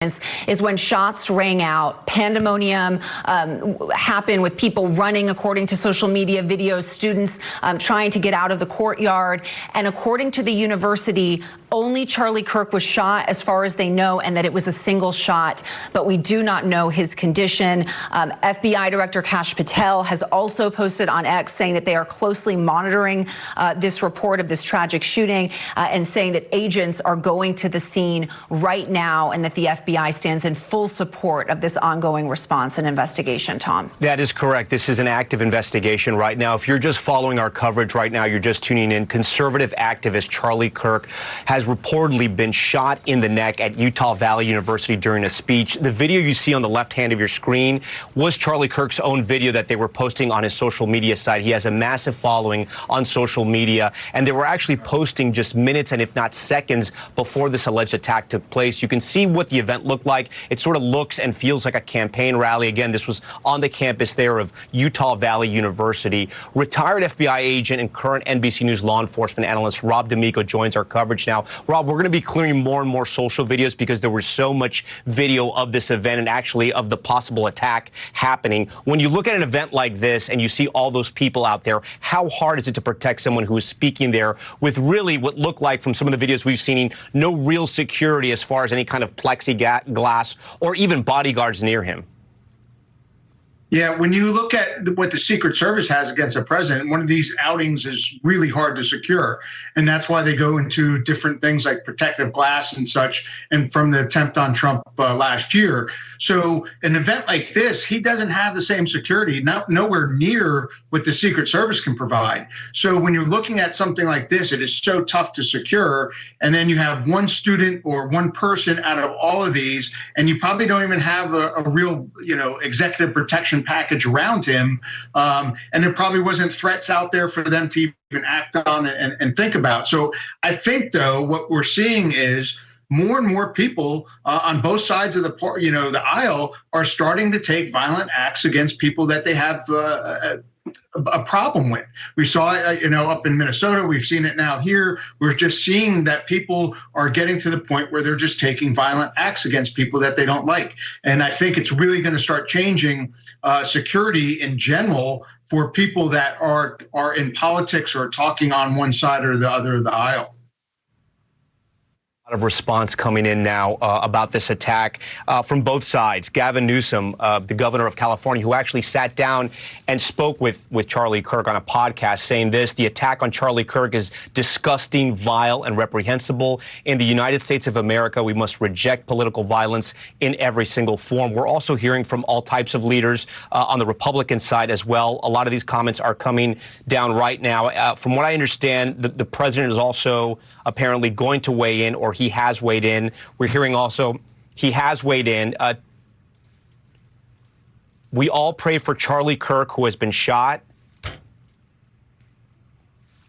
is when shots rang out, pandemonium happened with people running, according to social media videos, students trying to get out of the courtyard. And according to the university, only Charlie Kirk was shot as far as they know, and that it was a single shot, but we do not know his condition. FBI Director Kash Patel has also posted on X saying that they are closely monitoring this report of this tragic shooting and saying that agents are going to the scene right now and that the FBI stands in full support of this ongoing response and investigation, Tom. That is correct. This is an active investigation right now. If you're just following our coverage right now, you're just tuning in, conservative activist Charlie Kirk has reportedly been shot in the neck at Utah Valley University during a speech. The video you see on the left hand of your screen was Charlie Kirk's own video that they were posting on his social media site. He has a massive following on social media, and they were actually posting just minutes and if not seconds before this alleged attack took place. You can see what the event looked like. It sort of looks and feels like a campaign rally. Again, this was on the campus there of Utah Valley University. Retired FBI agent and current NBC News law enforcement analyst Rob D'Amico joins our coverage now. Rob, we're going to be clearing more and more social videos because there was so much video of this event and actually of the possible attack happening. When you look at an event like this and you see all those people out there, how hard is it to protect someone who is speaking there with really what looked like, from some of the videos we've seen, no real security as far as any kind of plexiglass or even bodyguards near him? Yeah, when you look at what the Secret Service has against a president, one of these outings is really hard to secure. And that's why they go into different things like protective glass and such, and from the attempt on Trump last year. So an event like this, he doesn't have the same security, nowhere near what the Secret Service can provide. So when you're looking at something like this, it is so tough to secure. And then you have one student or one person out of all of these, and you probably don't even have a real, executive protection package around him, and there probably wasn't threats out there for them to even act on and think about. So I think, though, what we're seeing is more and more people on both sides of the aisle are starting to take violent acts against people that they have a problem with. We saw it, up in Minnesota. We've seen it now here. We're just seeing that people are getting to the point where they're just taking violent acts against people that they don't like. And I think it's really going to start changing security in general for people that are in politics or talking on one side or the other of the aisle. A lot of response coming in now about this attack from both sides. Gavin Newsom, the governor of California, who actually sat down and spoke with Charlie Kirk on a podcast, saying this: the attack on Charlie Kirk is disgusting, vile, and reprehensible. In the United States of America, we must reject political violence in every single form. We're also hearing from all types of leaders on the Republican side as well. A lot of these comments are coming down right now. From what I understand, the president is also apparently going to weigh in, or he has weighed in. We're hearing also he has weighed in. We all pray for Charlie Kirk, who has been shot.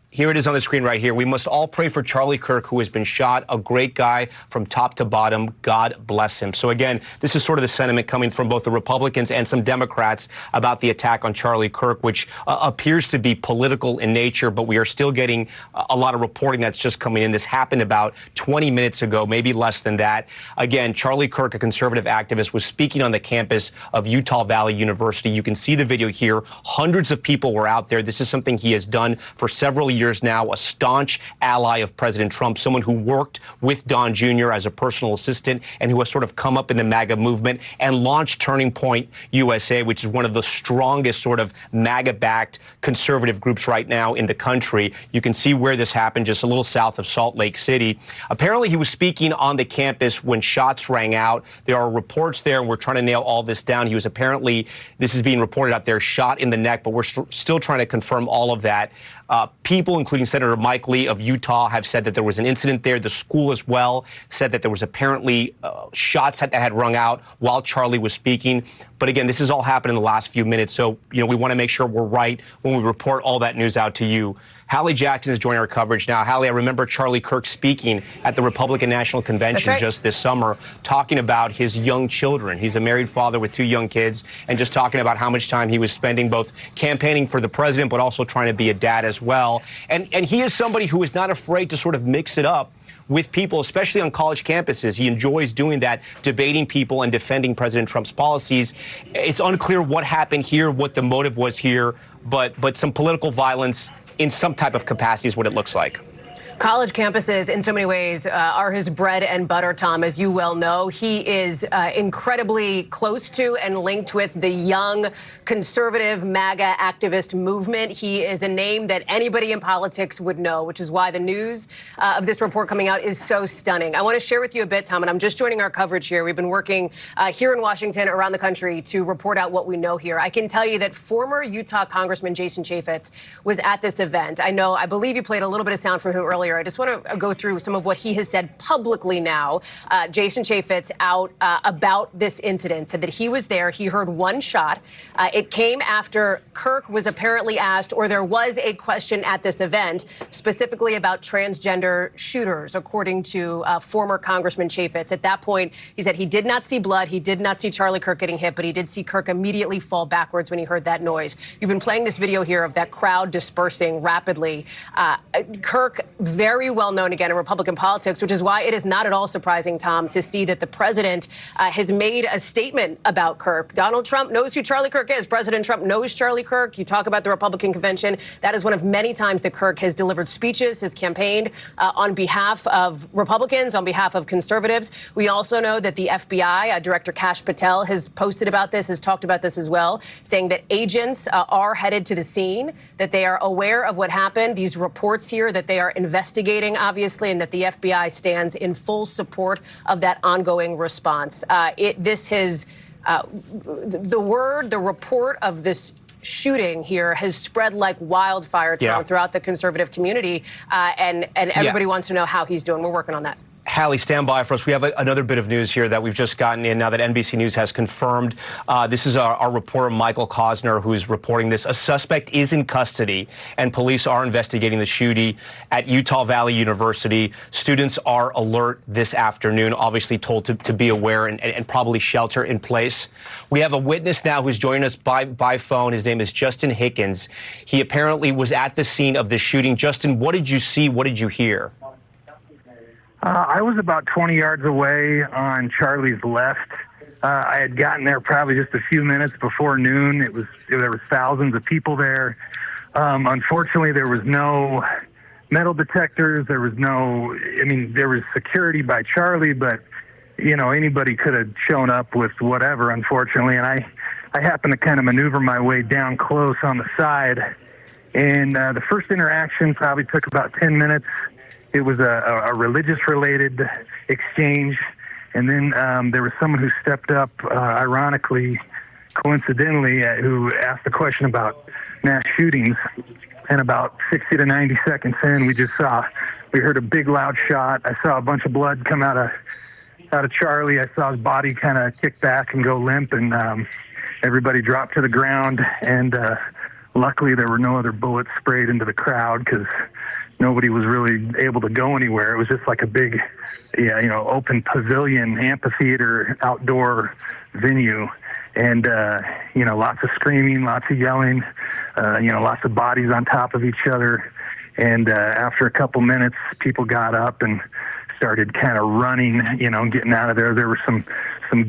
Here it is on the screen right here. We must all pray for Charlie Kirk, who has been shot. A great guy from top to bottom. God bless him. So again, this is sort of the sentiment coming from both the Republicans and some Democrats about the attack on Charlie Kirk, which appears to be political in nature, but we are still getting a lot of reporting that's just coming in. This happened about 20 minutes ago, maybe less than that. Again, Charlie Kirk, a conservative activist, was speaking on the campus of Utah Valley University. You can see the video here. Hundreds of people were out there. This is something he has done for several years now, a staunch ally of President Trump, someone who worked with Don Jr. as a personal assistant and who has sort of come up in the MAGA movement and launched Turning Point USA, which is one of the strongest sort of MAGA-backed conservative groups right now in the country. You can see where this happened, just a little south of Salt Lake City. Apparently, he was speaking on the campus when shots rang out. There are reports there, and we're trying to nail all this down. He was apparently, this is being reported out there, shot in the neck, but we're still trying to confirm all of that. People, including Senator Mike Lee of Utah, have said that there was an incident there. The school as well said that there was apparently shots that had rung out while Charlie was speaking. But again, this has all happened in the last few minutes. So, we want to make sure we're right when we report all that news out to you. Hallie Jackson is joining our coverage now. Hallie, I remember Charlie Kirk speaking at the Republican National Convention just this summer, talking about his young children. He's a married father with 2 young kids, and just talking about how much time he was spending both campaigning for the president, but also trying to be a dad as well. And he is somebody who is not afraid to sort of mix it up with people, especially on college campuses. He enjoys doing that, debating people and defending President Trump's policies. It's unclear what happened here, what the motive was here, but some political violence in some type of capacity is what it looks like. College campuses, in so many ways, are his bread and butter, Tom, as you well know. He is incredibly close to and linked with the young conservative MAGA activist movement. He is a name that anybody in politics would know, which is why the news of this report coming out is so stunning. I want to share with you a bit, Tom, and I'm just joining our coverage here. We've been working here in Washington, around the country, to report out what we know here. I can tell you that former Utah Congressman Jason Chaffetz was at this event. I believe you played a little bit of sound from him earlier. I just want to go through some of what he has said publicly now. Jason Chaffetz out about this incident, said that he was there. He heard one shot. It came after Kirk was apparently asked, or there was a question at this event, specifically about transgender shooters, according to former Congressman Chaffetz. At that point, he said he did not see blood. He did not see Charlie Kirk getting hit, but he did see Kirk immediately fall backwards when he heard that noise. You've been playing this video here of that crowd dispersing rapidly. Kirk, very well known again in Republican politics, which is why it is not at all surprising, Tom, to see that the president has made a statement about Kirk. Donald Trump knows who Charlie Kirk is. President Trump knows Charlie Kirk. You talk about the Republican convention. That is one of many times that Kirk has delivered speeches, has campaigned on behalf of Republicans, on behalf of conservatives. We also know that the FBI, Director Kash Patel, has posted about this, has talked about this as well, saying that agents are headed to the scene, that they are aware of what happened. These reports here that they are investigating, obviously, and that the FBI stands in full support of that ongoing response. The report of this shooting here has spread like wildfire, Tom, throughout the conservative community, and everybody wants to know how he's doing. We're working on that. Hallie, stand by for us. We have another bit of news here that we've just gotten in now that NBC News has confirmed. This is our reporter, Michael Cosner, who's reporting this. A suspect is in custody, and police are investigating the shooting at Utah Valley University. Students are alert this afternoon, obviously told to be aware and probably shelter in place. We have a witness now who's joining us by phone. His name is Justin Hickens. He apparently was at the scene of the shooting. Justin, what did you see? What did you hear? I was about 20 yards away on Charlie's left. I had gotten there probably just a few minutes before noon. There was thousands of people there. Unfortunately, there was no metal detectors. There was security by Charlie, but anybody could have shown up with whatever, unfortunately. And I happened to kind of maneuver my way down close on the side. And the first interaction probably took about 10 minutes. It was a religious-related exchange, and then there was someone who stepped up, ironically, coincidentally, who asked a question about mass shootings, and about 60 to 90 seconds in, we heard a big loud shot. I saw a bunch of blood come out of Charlie. I saw his body kind of kick back and go limp, and everybody dropped to the ground, and luckily there were no other bullets sprayed into the crowd because nobody was really able to go anywhere. It was just like a big, open pavilion, amphitheater, outdoor venue. And, lots of screaming, lots of yelling, lots of bodies on top of each other. And after a couple minutes, people got up and started kind of running, getting out of there. There were some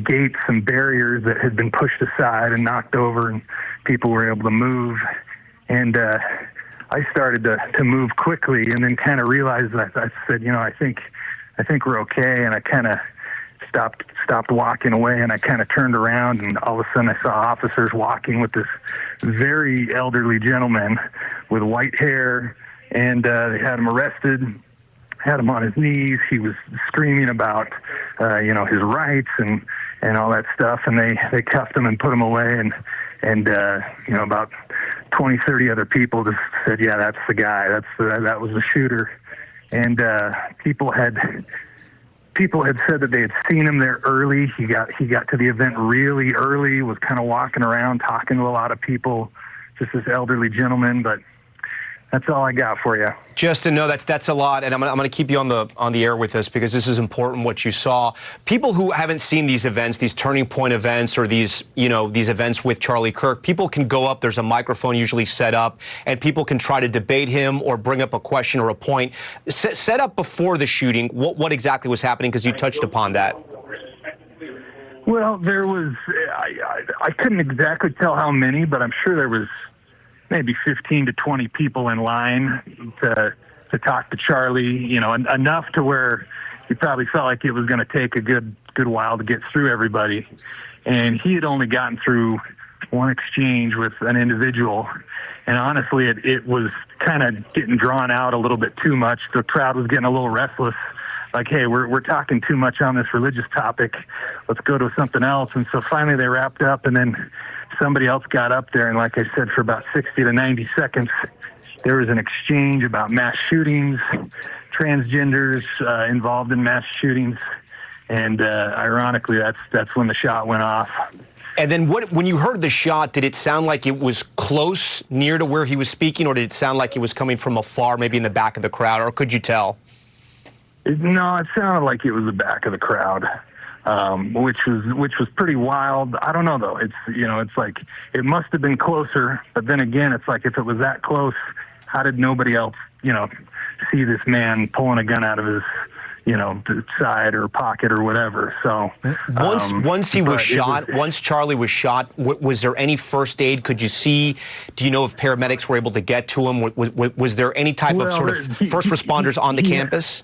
gates, some barriers that had been pushed aside and knocked over, and people were able to move. And I started to move quickly, and then kind of realized that I said, I think we're okay. And I kind of stopped walking away, and I kind of turned around, and all of a sudden I saw officers walking with this very elderly gentleman with white hair, and they had him arrested, had him on his knees. He was screaming about, his rights and all that stuff, and they cuffed him and put him away, and about 20, 30 other people just said, yeah, that's the guy. That was the shooter. And people had said that they had seen him there early. He got to the event really early, was kind of walking around, talking to a lot of people, just this elderly gentleman. But That's all I got for you. Justin, no, that's a lot, and I'm gonna keep you on the air with this because this is important. What you saw, people who haven't seen these events, these turning point events, or these events with Charlie Kirk, people can go up. There's a microphone usually set up, and people can try to debate him or bring up a question or a point. Set up before the shooting. What exactly was happening? Because you touched upon that. Well, there was. I couldn't exactly tell how many, but I'm sure there was maybe 15 to 20 people in line to talk to Charlie, enough to where he probably felt like it was going to take a good while to get through everybody. And he had only gotten through one exchange with an individual. And honestly, it was kind of getting drawn out a little bit too much. The crowd was getting a little restless. Like, hey, we're talking too much on this religious topic. Let's go to something else. And so finally they wrapped up, and then somebody else got up there, and like I said, for about 60 to 90 seconds, there was an exchange about mass shootings, transgenders involved in mass shootings, and ironically, that's when the shot went off. And then when you heard the shot, did it sound like it was close, near to where he was speaking, or did it sound like it was coming from afar, maybe in the back of the crowd, or could you tell? No, it sounded like it was the back of the crowd. Which was pretty wild. I don't know though. It's like it must have been closer, but then again, it's like if it was that close, how did nobody else, see this man pulling a gun out of his, side or pocket or whatever? So once he was shot, once Charlie was shot, was there any first aid? Could you see? Do you know if paramedics were able to get to him? Was there any type of sort of first responders on the campus?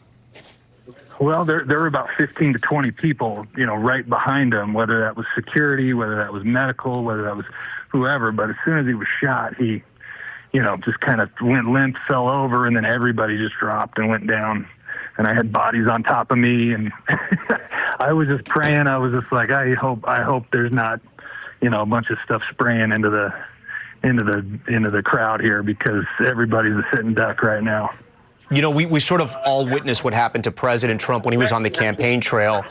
Well, there were about 15 to 20 people, right behind him, whether that was security, whether that was medical, whether that was whoever. But as soon as he was shot, he, just kind of went limp, fell over, and then everybody just dropped and went down. And I had bodies on top of me, and I was just praying. I was just like, I hope there's not, a bunch of stuff spraying into the crowd here, because everybody's a sitting duck right now. We sort of all witnessed what happened to President Trump when he was on the campaign trail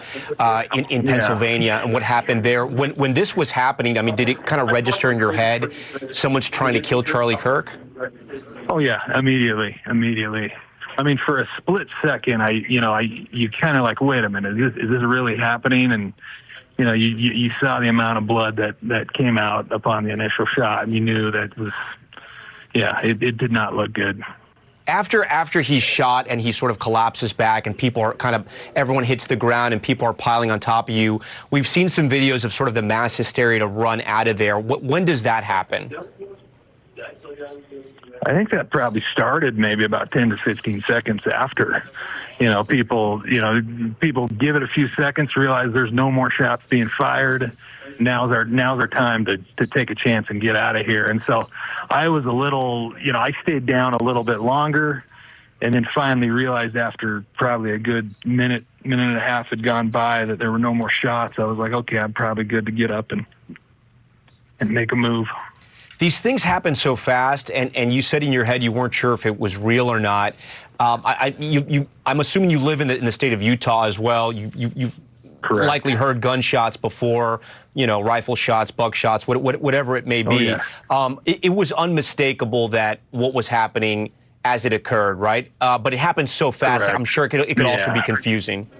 in Pennsylvania, and what happened there. When this was happening, I mean, did it kind of register in your head, someone's trying to kill Charlie Kirk? Oh, yeah, immediately. I mean, for a split second, you kind of like, wait a minute, is this really happening? And, you saw the amount of blood that came out upon the initial shot, and you knew that it did not look good. After he's shot and he sort of collapses back and everyone hits the ground and people are piling on top of you, we've seen some videos of sort of the mass hysteria to run out of there. When does that happen? I think that probably started maybe about 10 to 15 seconds after. People give it a few seconds, realize there's no more shots being fired. Now's our time to take a chance and get out of here. And so I was a little, I stayed down a little bit longer, and then finally realized after probably a good minute and a half had gone by that there were no more shots. I was like, okay, I'm probably good to get up and make a move. These things happen so fast, and you said in your head you weren't sure if it was real or not. I'm assuming you live in the state of Utah as well. You've Correct. Likely heard gunshots before, rifle shots, buckshots, whatever it may be. Oh, yeah. It was unmistakable that what was happening as it occurred, right? But it happened so fast. Correct. I'm sure it could also be confusing.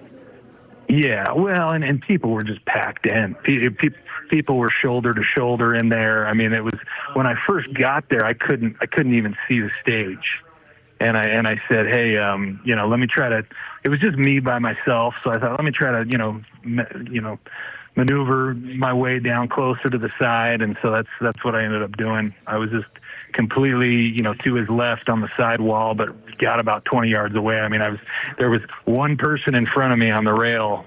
Yeah, well, and people were just packed in. People were shoulder to shoulder in there. I mean, it was when I first got there, I couldn't even see the stage. And I said, hey, let me try to. It was just me by myself, so I thought, let me try to, maneuver my way down closer to the side, and so that's what I ended up doing. I was just completely, to his left on the side wall, but got about 20 yards away. I mean, there was one person in front of me on the rail.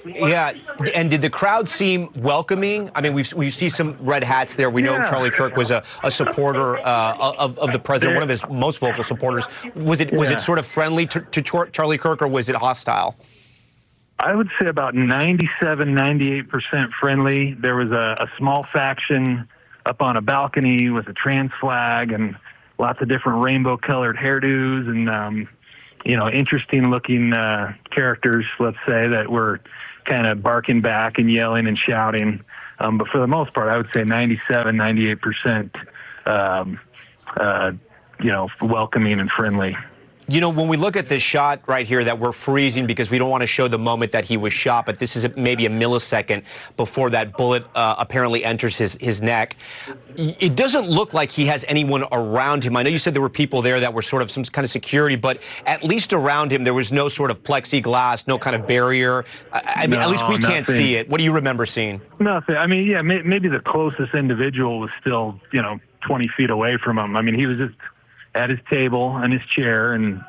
Yeah, and did the crowd seem welcoming? I mean, we see some red hats there. We know Charlie Kirk was a supporter of the president, one of his most vocal supporters. Was it sort of friendly to Charlie Kirk, or was it hostile? I would say about 98% friendly. There was a small faction up on a balcony with a trans flag and lots of different rainbow-colored hairdos and interesting-looking characters, let's say, that were kind of barking back and yelling and shouting. But for the most part, I would say 97, 98% welcoming and friendly. You know, when we look at this shot right here that we're freezing because we don't want to show the moment that he was shot, but this is maybe a millisecond before that bullet apparently enters his neck. It doesn't look like he has anyone around him. I know you said there were people there that were sort of some kind of security, but at least around him there was no sort of plexiglass, no kind of barrier. I mean, at least we can't see it. What do you remember seeing? Nothing. I mean, yeah, maybe the closest individual was still, 20 feet away from him. I mean, he was just at his table and his chair, and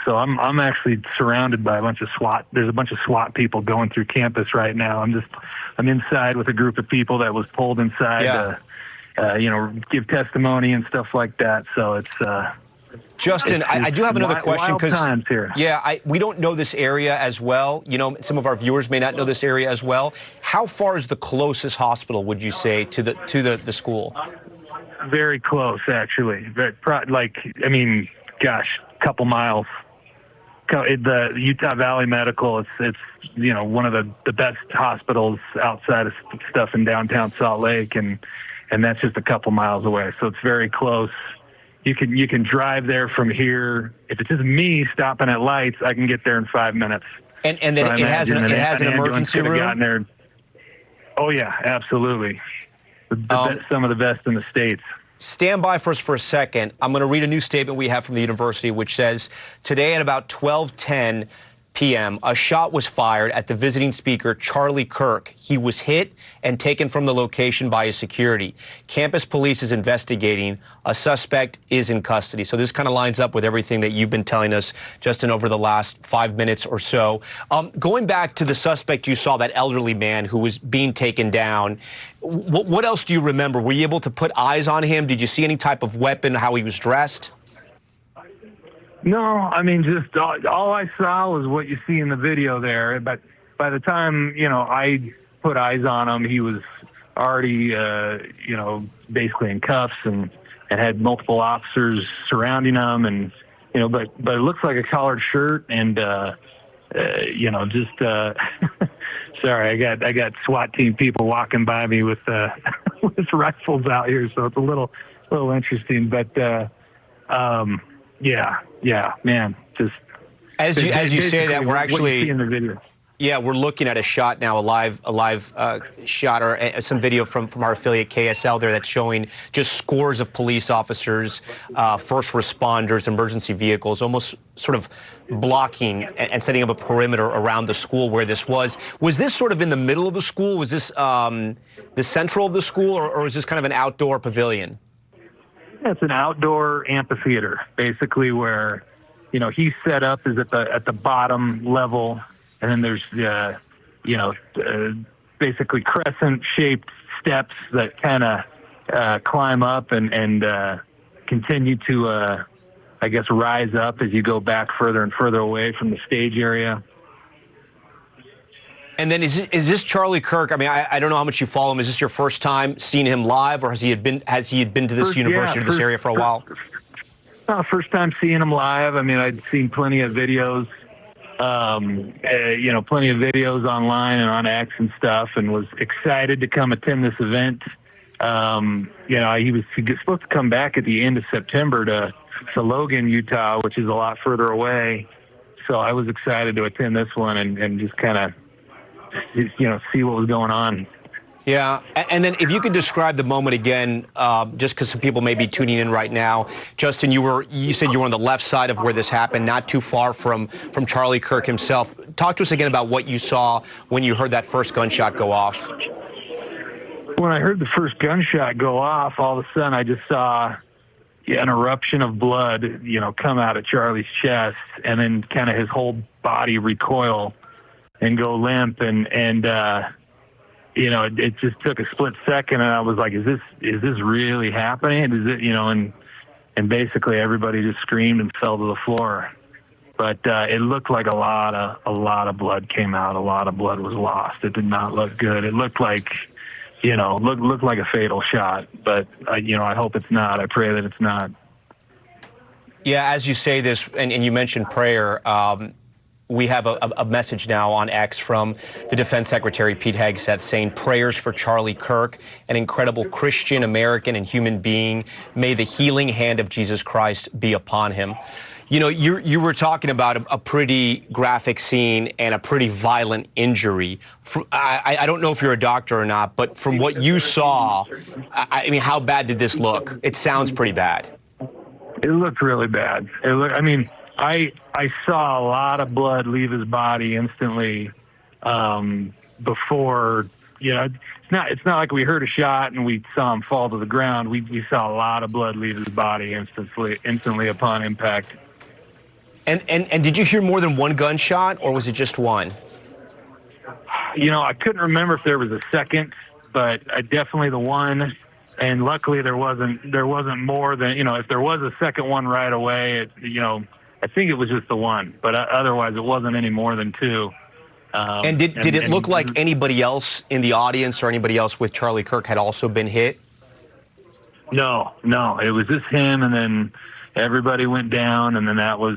so I'm actually surrounded by a bunch of SWAT. There's a bunch of SWAT people going through campus right now. I'm inside with a group of people that was pulled inside to give testimony and stuff like that. So it's Justin, I do have another question because we don't know this area as well. Some of our viewers may not know this area as well. How far is the closest hospital, would you say, to the school? Very close, actually. Couple miles. The Utah Valley Medical, it's one of the best hospitals outside of stuff in downtown Salt Lake, and that's just a couple miles away. So it's very close. You can drive there from here. If it's just me stopping at lights, I can get there in 5 minutes. And then it has an emergency room? Gotten there. Oh, yeah, absolutely. Some of the best in the States. Stand by for us for a second. I'm going to read a new statement we have from the university, which says, today at about 12:10 p.m., a shot was fired at the visiting speaker, Charlie Kirk. He was hit and taken from the location by his security. Campus police is investigating. A suspect is in custody. So this kind of lines up with everything that you've been telling us, Justin, over the last 5 minutes or so. Going back to the suspect you saw, that elderly man who was being taken down, what else do you remember? Were you able to put eyes on him? Did you see any type of weapon, how he was dressed? No, I mean, just all I saw was what you see in the video there. But by the time, I put eyes on him, he was already, basically in cuffs and had multiple officers surrounding him. And, but it looks like a collared shirt and, sorry, I got SWAT team people walking by me with with rifles out here. So it's a little interesting, but, yeah, man. Just as you say that, we're actually in the video. Yeah, we're looking at a shot now, a live shot or some video from our affiliate KSL there that's showing just scores of police officers, first responders, emergency vehicles, almost sort of blocking and setting up a perimeter around the school where this was. Was this sort of in the middle of the school? Was this the central of the school, or was this kind of an outdoor pavilion? It's an outdoor amphitheater, basically, where, he's set up is at the bottom level, and then there's basically crescent-shaped steps that kind of climb up and continue to, rise up as you go back further and further away from the stage area. And then is this Charlie Kirk? I mean, I don't know how much you follow him. Is this your first time seeing him live, or has he been to this university, to this area for a while? First time seeing him live. I mean, I'd seen plenty of videos, plenty of videos online and on X and stuff, and was excited to come attend this event. He was supposed to come back at the end of September to Logan, Utah, which is a lot further away. So I was excited to attend this one and just kind of, see what was going on. Yeah, and then if you could describe the moment again, just because some people may be tuning in right now. Justin, you said you were on the left side of where this happened, not too far from Charlie Kirk himself. Talk to us again about what you saw when you heard that first gunshot go off. When I heard the first gunshot go off, all of a sudden I just saw an eruption of blood, come out of Charlie's chest, and then kind of his whole body recoil and go limp, and it just took a split second, and I was like, is this really happening? Is it, and basically everybody just screamed and fell to the floor. But it looked like a lot of blood came out. A lot of blood was lost. It did not look good. It looked like, looked like a fatal shot. But I hope it's not. I pray that it's not. Yeah, as you say this, and you mentioned prayer. we have a message now on X from the Defense Secretary, Pete Hegseth, saying prayers for Charlie Kirk, an incredible Christian, American, and human being. May the healing hand of Jesus Christ be upon him. You know, you were talking about a pretty graphic scene and a pretty violent injury. I don't know if you're a doctor or not, but from what you saw, I mean, how bad did this look? It sounds pretty bad. It looked really bad. I mean, I saw a lot of blood leave his body instantly before, you know, it's not like we heard a shot and we saw him fall to the ground. We saw a lot of blood leave his body instantly upon impact. And did you hear more than one gunshot, or was it just one? You know, I couldn't remember if there was a second, but I definitely the one. And luckily there wasn't more than, you know, if there was a second one right away, you know, I think it was just the one, but otherwise it wasn't any more than two. And did it look like anybody else in the audience or anybody else with Charlie Kirk had also been hit? No, it was just him, and then everybody went down, and then that was,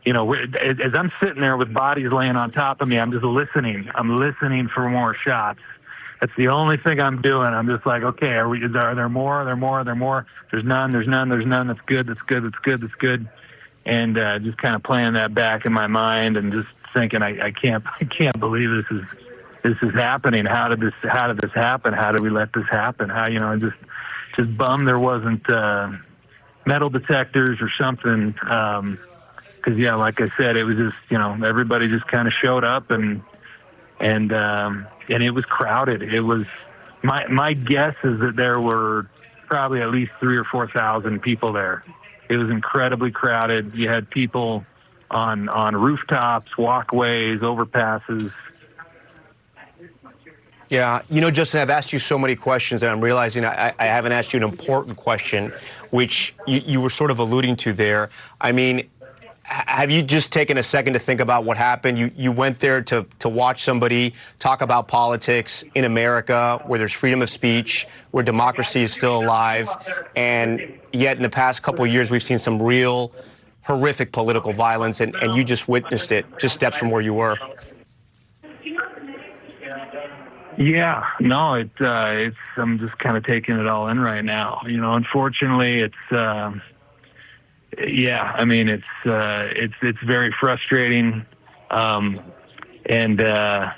you know, as I'm sitting there with bodies laying on top of me, I'm just listening. I'm listening for more shots. That's the only thing I'm doing. I'm just like, okay, are there more? There's none. That's good. And just kind of playing that back in my mind and just thinking, I can't believe this is happening. How did this happen? How did we let this happen? How, you know, just bummed there wasn't metal detectors or something. Because yeah, like I said, it was just, you know, everybody just kind of showed up and it was crowded. It was my guess is that there were probably at least 3,000 or 4,000 people there. It was incredibly crowded. You had people on rooftops, walkways, overpasses. Yeah, you know, Justin, I've asked you so many questions, and I'm realizing I haven't asked you an important question, which you were sort of alluding to there. I mean, have you just taken a second to think about what happened? You went there to watch somebody talk about politics in America, where there's freedom of speech, where democracy is still alive, and yet in the past couple of years we've seen some real horrific political violence, and you just witnessed it, just steps from where you were. Yeah, no, it's I'm just kind of taking it all in right now. You know, unfortunately, it's yeah, I mean, it's very frustrating, and yeah,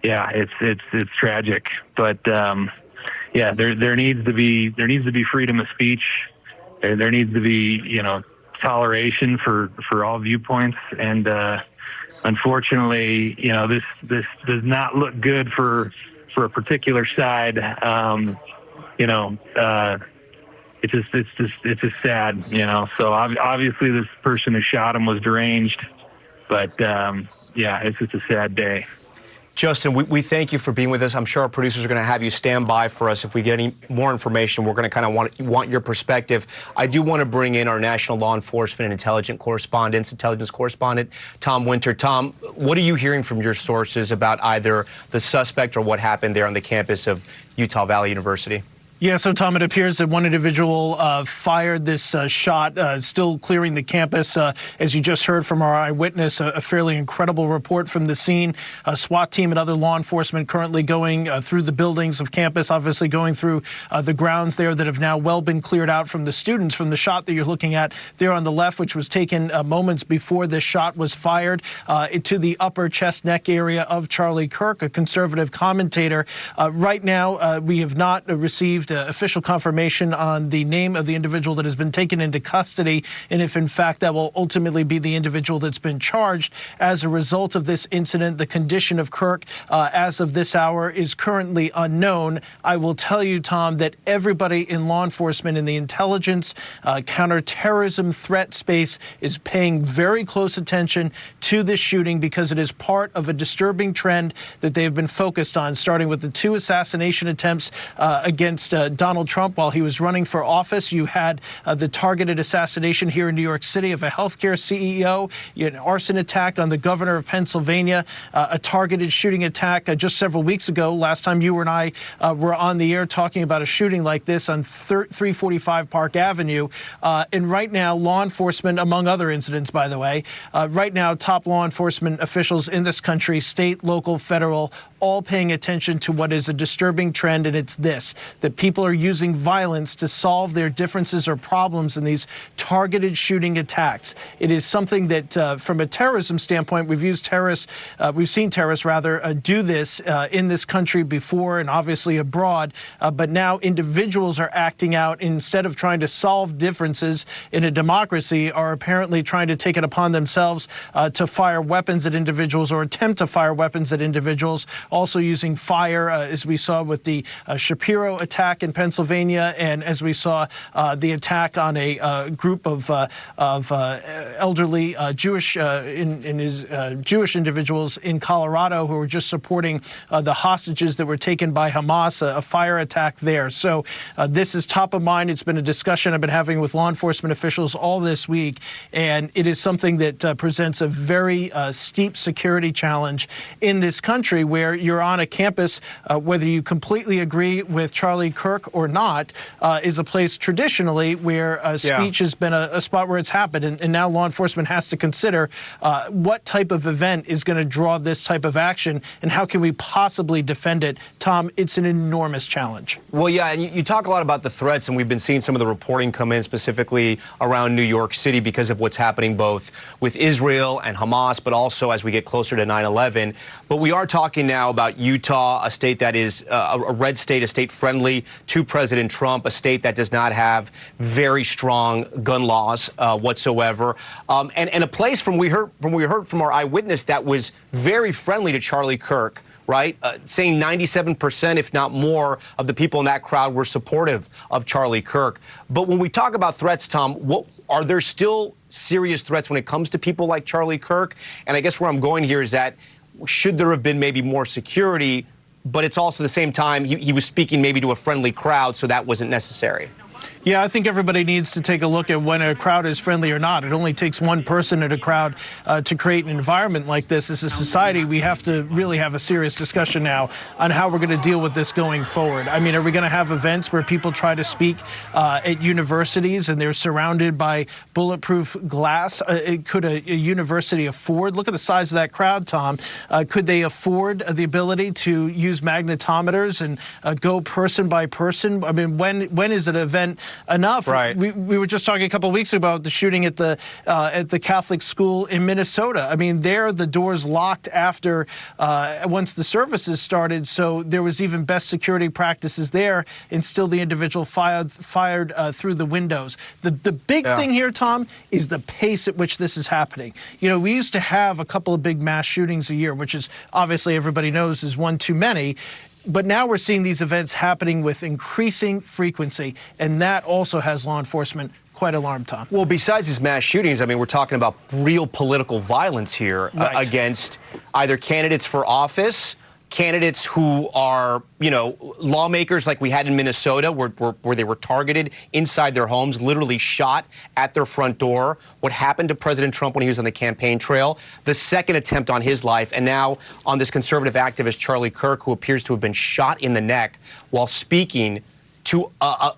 it's tragic. But yeah, there needs to be freedom of speech. There needs to be, you know, toleration for all viewpoints, and unfortunately, you know, this does not look good for a particular side. You know, it's just sad, you know. So obviously, this person who shot him was deranged, but yeah, it's just a sad day. Justin, we thank you for being with us. I'm sure our producers are going to have you stand by for us. If we get any more information, we're going to kind of want your perspective. I do want to bring in our national law enforcement and intelligence correspondent, Tom Winter. Tom, what are you hearing from your sources about either the suspect or what happened there on the campus of Utah Valley University? Yeah, so Tom, it appears that one individual fired this shot, still clearing the campus. As you just heard from our eyewitness, a fairly incredible report from the scene. A SWAT team and other law enforcement currently going through the buildings of campus, obviously going through the grounds there that have now well been cleared out from the students from the shot that you're looking at there on the left, which was taken moments before this shot was fired to the upper chest neck area of Charlie Kirk, a conservative commentator. Right now, we have not received official confirmation on the name of the individual that has been taken into custody, and if in fact that will ultimately be the individual that's been charged as a result of this incident. The condition of Kirk as of this hour is currently unknown. I will tell you, Tom, that everybody in law enforcement, in the intelligence, counterterrorism threat space is paying very close attention to this shooting because it is part of a disturbing trend that they have been focused on, starting with the 2 assassination attempts against Donald Trump while he was running for office. You had the targeted assassination here in New York City of a healthcare CEO, you had an arson attack on the governor of Pennsylvania, a targeted shooting attack just several weeks ago. Last time you and I were on the air talking about a shooting like this on 345 Park Avenue. And right now, law enforcement, among other incidents, by the way, right now, top law enforcement officials in this country, state, local, federal, all paying attention to what is a disturbing trend, and it's this, that people are using violence to solve their differences or problems in these targeted shooting attacks. It is something that, from a terrorism standpoint, we've seen terrorists do this in this country before and obviously abroad, but now individuals are acting out instead of trying to solve differences in a democracy, are apparently trying to take it upon themselves to fire weapons at individuals or attempt to fire weapons at individuals, also using fire, as we saw with the Shapiro attack in Pennsylvania, and as we saw the attack on a group of elderly Jewish individuals in Colorado who were just supporting the hostages that were taken by Hamas, a fire attack there. So this is top of mind. It's been a discussion I've been having with law enforcement officials all this week, and it is something that presents a very steep security challenge in this country, where you're on a campus, whether you completely agree with Charlie Kirk or not, is a place traditionally where speech has been a spot where it's happened. And now law enforcement has to consider what type of event is going to draw this type of action and how can we possibly defend it. Tom, it's an enormous challenge. Well, yeah, and you talk a lot about the threats, and we've been seeing some of the reporting come in specifically around New York City because of what's happening both with Israel and Hamas, but also as we get closer to 9/11. But we are talking now about Utah, a state that is a red state, a state friendly to President Trump, a state that does not have very strong gun laws whatsoever, and a place from we heard from our eyewitness that was very friendly to Charlie Kirk, right? Saying 97%, if not more, of the people in that crowd were supportive of Charlie Kirk. But when we talk about threats, Tom, are there still serious threats when it comes to people like Charlie Kirk? And I guess where I'm going here is that should there have been maybe more security, but it's also at the same time he was speaking maybe to a friendly crowd, so that wasn't necessary. Yeah, I think everybody needs to take a look at when a crowd is friendly or not. It only takes one person in a crowd to create an environment like this. As a society, we have to really have a serious discussion now on how we're going to deal with this going forward. I mean, are we going to have events where people try to speak at universities and they're surrounded by bulletproof glass? Could a university afford? Look at the size of that crowd, Tom. Could they afford the ability to use magnetometers and go person by person? I mean, when is an event enough? Right. We were just talking a couple of weeks ago about the shooting at the Catholic school in Minnesota. I mean, there the doors locked after once the services started, so there was even best security practices there, and still the individual fired through the windows. The big thing here, Tom, is the pace at which this is happening. You know, we used to have a couple of big mass shootings a year, which is obviously everybody knows is one too many. But now we're seeing these events happening with increasing frequency, and that also has law enforcement quite alarmed, Tom. Well, besides these mass shootings, I mean, we're talking about real political violence here against either candidates for office, candidates who are, you know, lawmakers like we had in Minnesota where they were targeted inside their homes, literally shot at their front door. What happened to President Trump when he was on the campaign trail, the second attempt on his life, and now on this conservative activist, Charlie Kirk, who appears to have been shot in the neck while speaking to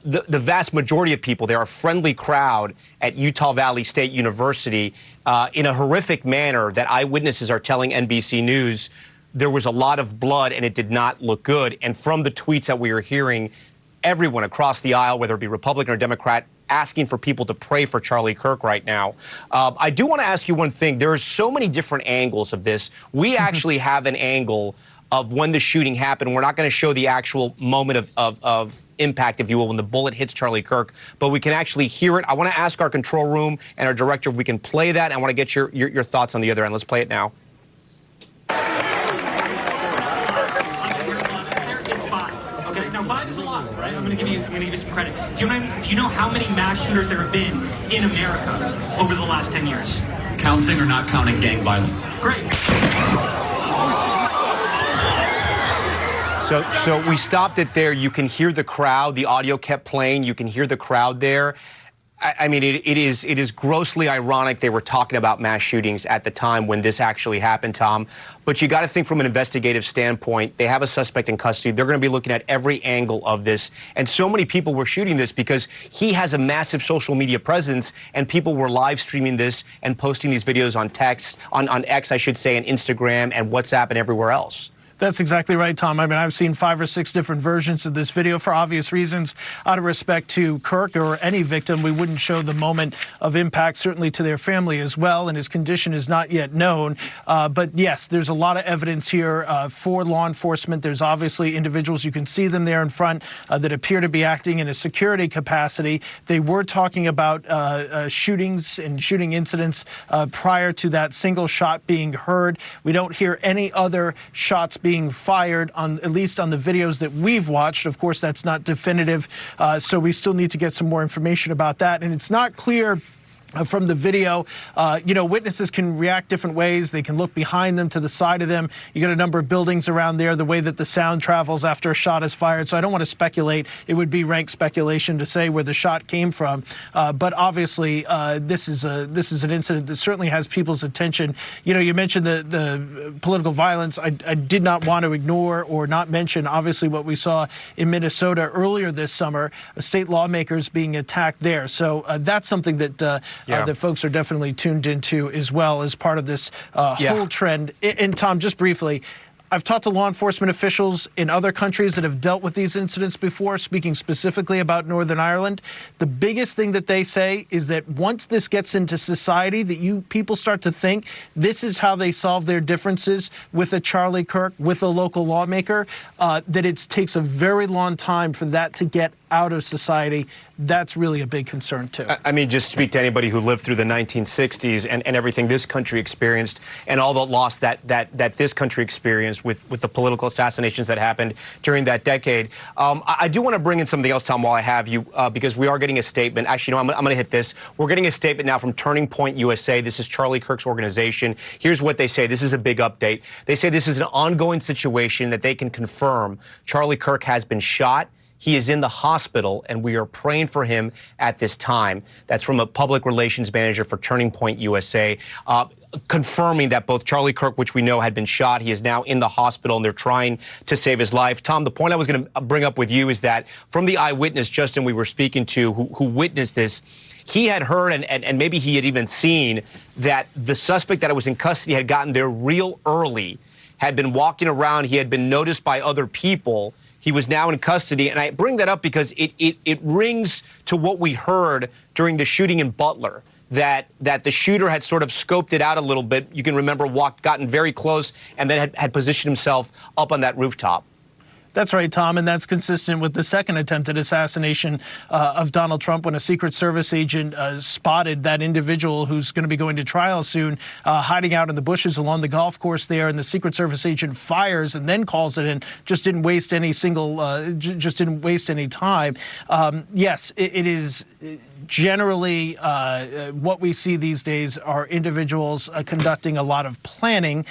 the vast majority of people. They're a friendly crowd at Utah Valley State University in a horrific manner that eyewitnesses are telling NBC News. There was a lot of blood, and it did not look good. And from the tweets that we were hearing, everyone across the aisle, whether it be Republican or Democrat, asking for people to pray for Charlie Kirk right now. I do want to ask you one thing. There are so many different angles of this. We actually have an angle of when the shooting happened. We're not going to show the actual moment of impact, if you will, when the bullet hits Charlie Kirk, but we can actually hear it. I want to ask our control room and our director if we can play that. I want to get your thoughts on the other end. Let's play it now. I'm going to give you some credit. Do you know how many mass shooters there have been in America over the last 10 years? Counting or not counting gang violence? Great. So we stopped it there. You can hear the crowd. The audio kept playing. You can hear the crowd there. I mean, it is grossly ironic they were talking about mass shootings at the time when this actually happened, Tom. But you got to think from an investigative standpoint, they have a suspect in custody. They're going to be looking at every angle of this. And so many people were shooting this because he has a massive social media presence, and people were live streaming this and posting these videos on on X, I should say, and Instagram and WhatsApp and everywhere else. That's exactly right, Tom. I mean, I've seen 5 or 6 different versions of this video for obvious reasons. Out of respect to Kirk or any victim, we wouldn't show the moment of impact, certainly to their family as well, and his condition is not yet known. But yes, there's a lot of evidence here for law enforcement. There's obviously individuals, you can see them there in front, that appear to be acting in a security capacity. They were talking about shootings and shooting incidents prior to that single shot being heard. We don't hear any other shots being fired, at least on the videos that we've watched. Of course, that's not definitive, so we still need to get some more information about that. And it's not clear from the video. Witnesses can react different ways. They can look behind them, to the side of them. You got a number of buildings around there, the way that the sound travels after a shot is fired. So I don't want to speculate. It would be rank speculation to say where the shot came from. But obviously, this is an incident that certainly has people's attention. You mentioned the political violence. I did not want to ignore or not mention, obviously, what we saw in Minnesota earlier this summer, state lawmakers being attacked there. So that's something that that folks are definitely tuned into as well as part of this whole trend. And Tom, just briefly, I've talked to law enforcement officials in other countries that have dealt with these incidents before, speaking specifically about Northern Ireland. The biggest thing that they say is that once this gets into society, that people start to think this is how they solve their differences with a Charlie Kirk, with a local lawmaker, that it takes a very long time for that to get out of society. That's really a big concern, too. I mean, just speak to anybody who lived through the 1960s and everything this country experienced and all the loss that this country experienced with the political assassinations that happened during that decade. I do want to bring in something else, Tom, while I have you, because we are getting a statement. Actually, no, I'm going to hit this. We're getting a statement now from Turning Point USA. This is Charlie Kirk's organization. Here's what they say. This is a big update. They say this is an ongoing situation that they can confirm. Charlie Kirk has been shot. He is in the hospital, and we are praying for him at this time. That's from a public relations manager for Turning Point USA, confirming that both Charlie Kirk, which we know had been shot, he is now in the hospital, and they're trying to save his life. Tom, the point I was going to bring up with you is that from the eyewitness, Justin, we were speaking to, who witnessed this, he had heard and maybe he had even seen that the suspect that was in custody had gotten there real early, had been walking around, he had been noticed by other people. He was now in custody, and I bring that up because it rings to what we heard during the shooting in Butler, that the shooter had sort of scoped it out a little bit. You can remember, gotten very close, and then had positioned himself up on that rooftop. That's right, Tom, and that's consistent with the second attempted assassination of Donald Trump, when a Secret Service agent spotted that individual who's going to be going to trial soon, hiding out in the bushes along the golf course there, and the Secret Service agent fires and then calls it in. Just didn't waste any time. Yes, it is generally what we see these days are individuals conducting a lot of planning.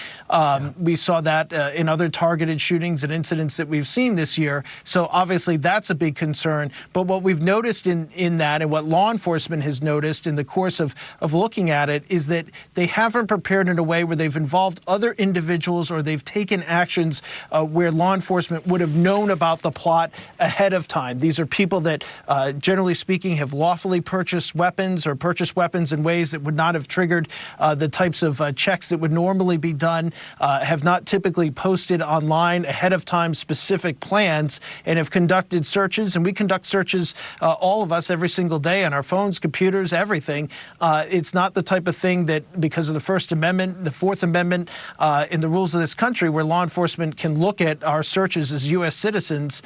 We saw that in other targeted shootings and incidents that we've seen this year. So obviously that's a big concern. But what we've noticed in that, and what law enforcement has noticed in the course of looking at it, is that they haven't prepared in a way where they've involved other individuals, or they've taken actions where law enforcement would have known about the plot ahead of time. These are people that, generally speaking, have lawfully purchased weapons, or purchased weapons in ways that would not have triggered the types of checks that would normally be done, have not typically posted online ahead of time specific plans, and have conducted searches. And we conduct searches, all of us, every single day on our phones, computers, everything. It's not the type of thing that, because of the First Amendment, the Fourth Amendment, in the rules of this country, where law enforcement can look at our searches as U.S. citizens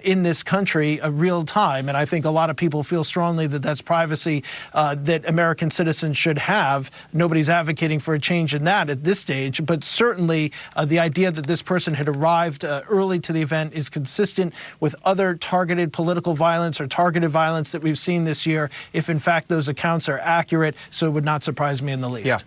in this country real time. And I think a lot of people feel strongly that that's privacy that American citizens should have. Nobody's advocating for a change in that at this stage, but certainly the idea that this person had arrived early to the event is consistent with other targeted political violence or targeted violence that we've seen this year, if in fact those accounts are accurate. So it would not surprise me in the least. Yeah.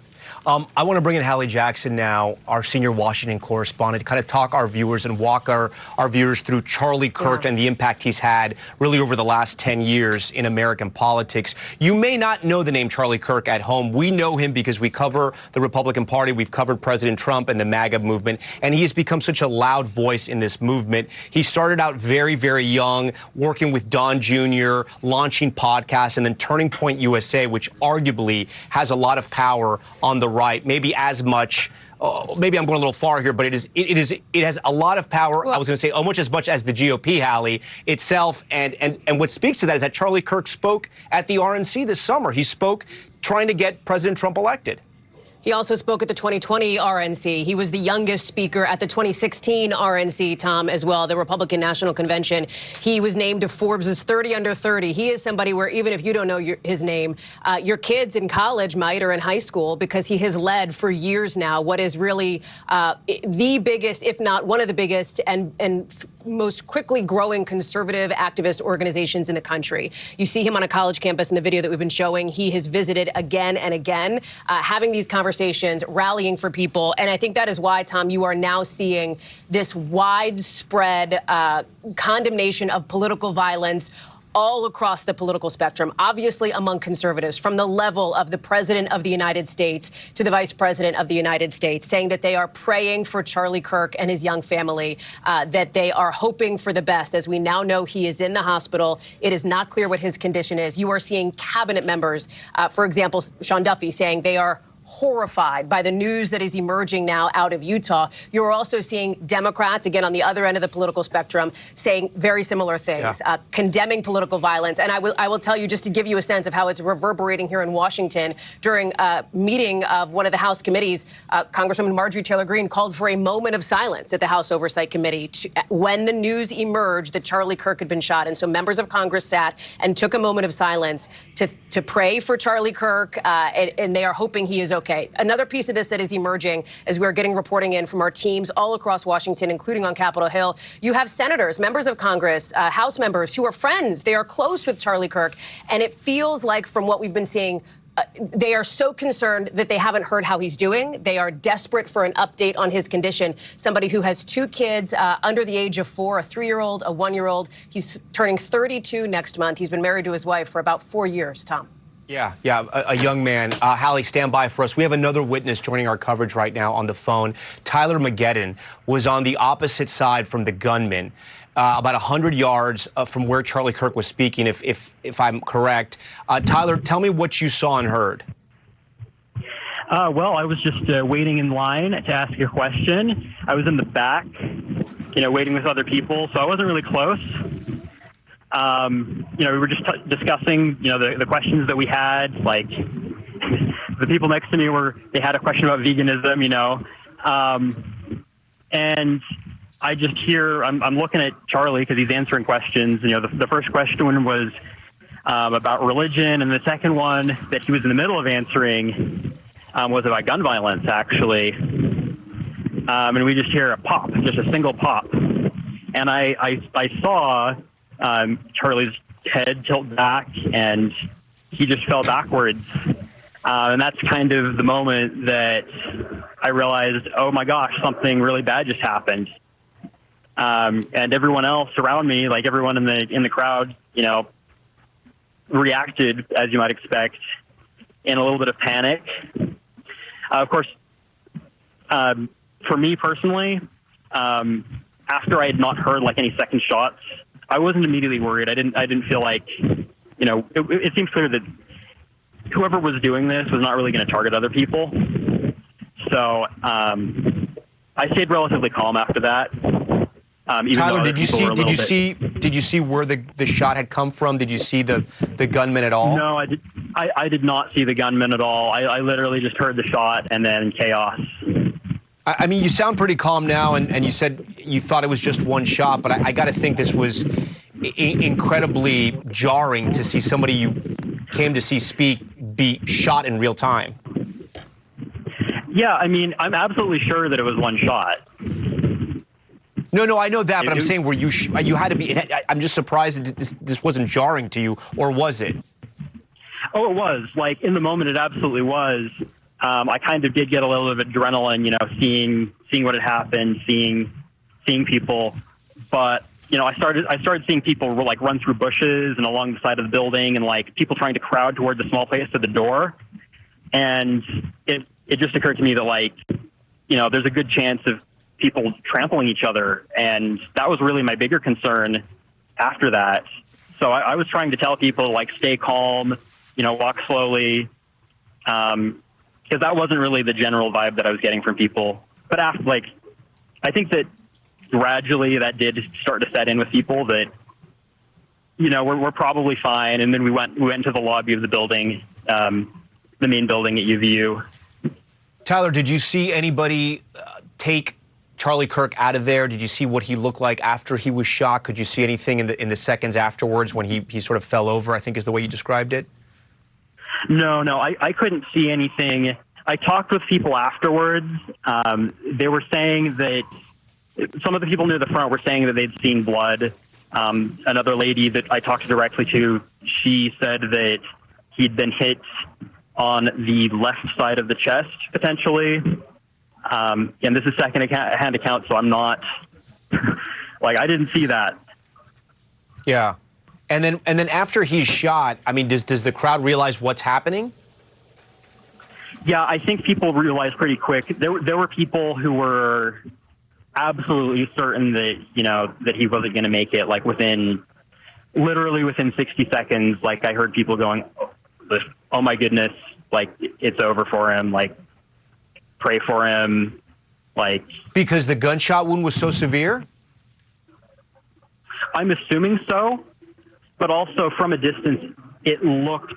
I want to bring in Hallie Jackson now, our senior Washington correspondent, to kind of talk our viewers and walk our viewers through Charlie Kirk and the impact he's had really over the last 10 years in American politics. You may not know the name Charlie Kirk at home. We know him because we cover the Republican Party. We've covered President Trump and the MAGA movement, and he has become such a loud voice in this movement. He started out very, very young, working with Don Jr., launching podcasts, and then Turning Point USA, which arguably has a lot of power on the right, maybe as much. Maybe I'm going a little far here, but it has a lot of power. Well, I was going to say almost as much as the GOP, Hallie, itself. And what speaks to that is that Charlie Kirk spoke at the RNC this summer. He spoke trying to get President Trump elected. He also spoke at the 2020 RNC. He was the youngest speaker at the 2016 RNC, Tom, as well, the Republican National Convention. He was named to Forbes' 30 Under 30. He is somebody where even if you don't know his name, your kids in college might or in high school, because he has led for years now what is really the biggest, if not one of the biggest and most quickly growing conservative activist organizations in the country. You see him on a college campus in the video that we've been showing. He has visited again and again, having these conversations, rallying for people. And I think that is why, Tom, you are now seeing this widespread condemnation of political violence all across the political spectrum, obviously among conservatives, from the level of the President of the United States to the Vice President of the United States, saying that they are praying for Charlie Kirk and his young family, that they are hoping for the best. As we now know, he is in the hospital. It is not clear what his condition is. You are seeing cabinet members, for example, Sean Duffy, saying they are horrified by the news that is emerging now out of Utah. You're also seeing Democrats, again, on the other end of the political spectrum, saying very similar things, condemning political violence. And I will tell you, just to give you a sense of how it's reverberating here in Washington, during a meeting of one of the House committees, Congresswoman Marjorie Taylor Greene called for a moment of silence at the House Oversight Committee when the news emerged that Charlie Kirk had been shot. And so members of Congress sat and took a moment of silence to pray for Charlie Kirk, and they are hoping he is okay. Another piece of this that is emerging as we're getting reporting in from our teams all across Washington, including on Capitol Hill, you have senators, members of Congress, House members who are friends. They are close with Charlie Kirk. And it feels like, from what we've been seeing, they are so concerned that they haven't heard how he's doing. They are desperate for an update on his condition. Somebody who has two kids under the age of 4, a 3-year-old, a 1-year-old. He's turning 32 next month. He's been married to his wife for about 4 years, Tom. Yeah, a young man. Hallie, stand by for us. We have another witness joining our coverage right now on the phone. Tyler Mageddon was on the opposite side from the gunman, about 100 yards from where Charlie Kirk was speaking, if I'm correct. Tyler, tell me what you saw and heard. Well, I was just waiting in line to ask a question. I was in the back, waiting with other people, so I wasn't really close. We were just discussing, the questions that we had. Like, the people next to me they had a question about veganism, and I just hear, I'm looking at Charlie because he's answering questions. The first question was about religion, and the second one that he was in the middle of answering was about gun violence, actually. And we just hear a pop, just a single pop. And I saw Charlie's head tilt back, and he just fell backwards. And that's kind of the moment that I realized, oh my gosh, something really bad just happened. And everyone else around me, like everyone in the crowd, reacted, as you might expect, in a little bit of panic. Of course, for me personally, after I had not heard like any second shots, I wasn't immediately worried. I didn't feel like, it seems clear that whoever was doing this was not really going to target other people. So I stayed relatively calm after that. Tyler, did you see where the shot had come from? Did you see the gunman at all? No, I did not see the gunman at all. I literally just heard the shot and then chaos. I mean, you sound pretty calm now, and you said you thought it was just one shot, but I got to think this was incredibly jarring to see somebody you came to see speak be shot in real time. Yeah, I mean, I'm absolutely sure that it was one shot. No, I know that, but I'm saying you had to be. I'm just surprised that this wasn't jarring to you, or was it? Oh, it was. Like, in the moment, it absolutely was. I kind of did get a little bit of adrenaline, seeing what had happened, seeing people. But I started seeing people like run through bushes and along the side of the building, and like people trying to crowd toward the small place at the door. And it just occurred to me that there's a good chance of people trampling each other, and that was really my bigger concern after that. So I was trying to tell people stay calm, walk slowly, because that wasn't really the general vibe that I was getting from people. But after, I think that gradually that did start to set in with people that, we're probably fine. And then we went to the lobby of the building, the main building at UVU. Tyler, did you see anybody take Charlie Kirk out of there? Did you see what he looked like after he was shot? Could you see anything in the seconds afterwards when he sort of fell over, I think is the way you described it? No, I couldn't see anything. I talked with people afterwards. They were saying that some of the people near the front were saying that they'd seen blood. Another lady that I talked directly to, she said that he'd been hit on the left side of the chest, potentially. And this is second-hand account, so I'm not I didn't see that. Yeah. And then after he's shot, I mean, does the crowd realize what's happening? Yeah, I think people realized pretty quick. There were people who were absolutely certain that, that he wasn't going to make it, literally within 60 seconds. I heard people going, oh my goodness, it's over for him. Pray for him. Because the gunshot wound was so severe? I'm assuming so. But also from a distance, it looked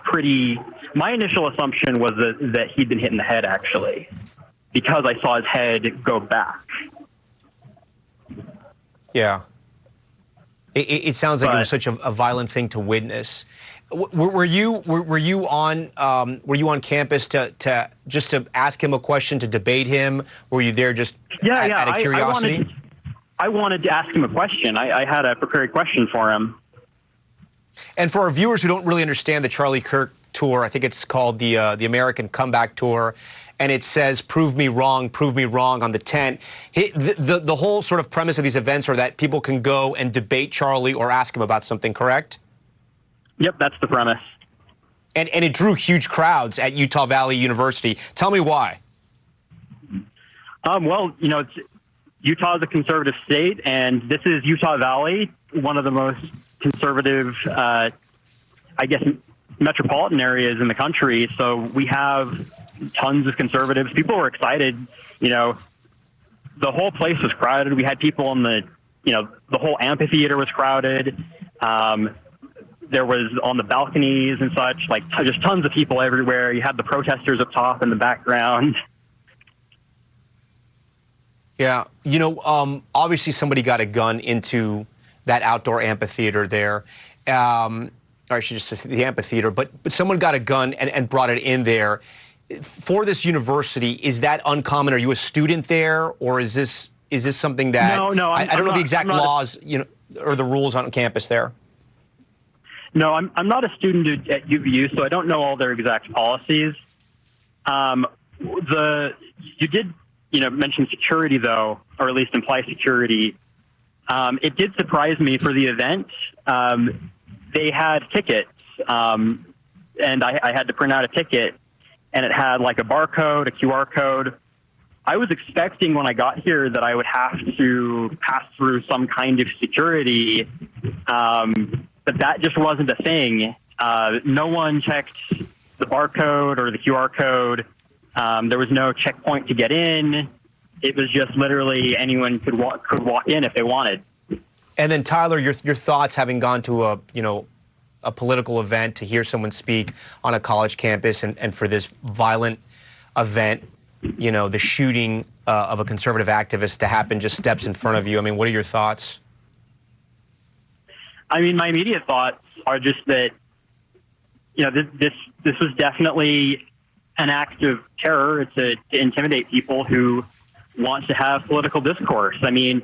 pretty. My initial assumption was that he'd been hit in the head, actually, because I saw his head go back. Yeah. It sounds like it was such a violent thing to witness. Were you on campus to just to ask him a question, to debate him? Were you there just out of curiosity? I wanted to ask him a question. I had a prepared question for him. And for our viewers who don't really understand the Charlie Kirk tour, I think it's called the American Comeback Tour, and it says, prove me wrong on the tent. The whole sort of premise of these events are that people can go and debate Charlie or ask him about something, correct? Yep, that's the premise. And it drew huge crowds at Utah Valley University. Tell me why. Well, Utah is a conservative state, and this is Utah Valley, one of the most conservative, metropolitan areas in the country. So we have tons of conservatives. People were excited. The whole place was crowded. We had people on the whole amphitheater was crowded. There was on the balconies and such, just tons of people everywhere. You had the protesters up top in the background. Yeah, obviously somebody got a gun into that outdoor amphitheater there. Or I should just say the amphitheater, but someone got a gun and brought it in there. For this university, is that uncommon? Are you a student there, or is this something that... No, I don't know the exact laws, or the rules on campus there. No, I'm not a student at UVU, so I don't know all their exact policies. You did mention security, though, or at least imply security. It did surprise me for the event. They had tickets, and I had to print out a ticket, and it had a barcode, a QR code. I was expecting when I got here that I would have to pass through some kind of security, but that just wasn't a thing. No one checked the barcode or the QR code. There was no checkpoint to get in. It was just literally anyone could walk in if they wanted. And then Tyler, your thoughts, having gone to a political event, to hear someone speak on a college campus, and for this violent event, the shooting of a conservative activist to happen just steps in front of you. I mean, what are your thoughts? I mean, my immediate thoughts are just that, this was definitely an act of terror to intimidate people who want to have political discourse. I mean,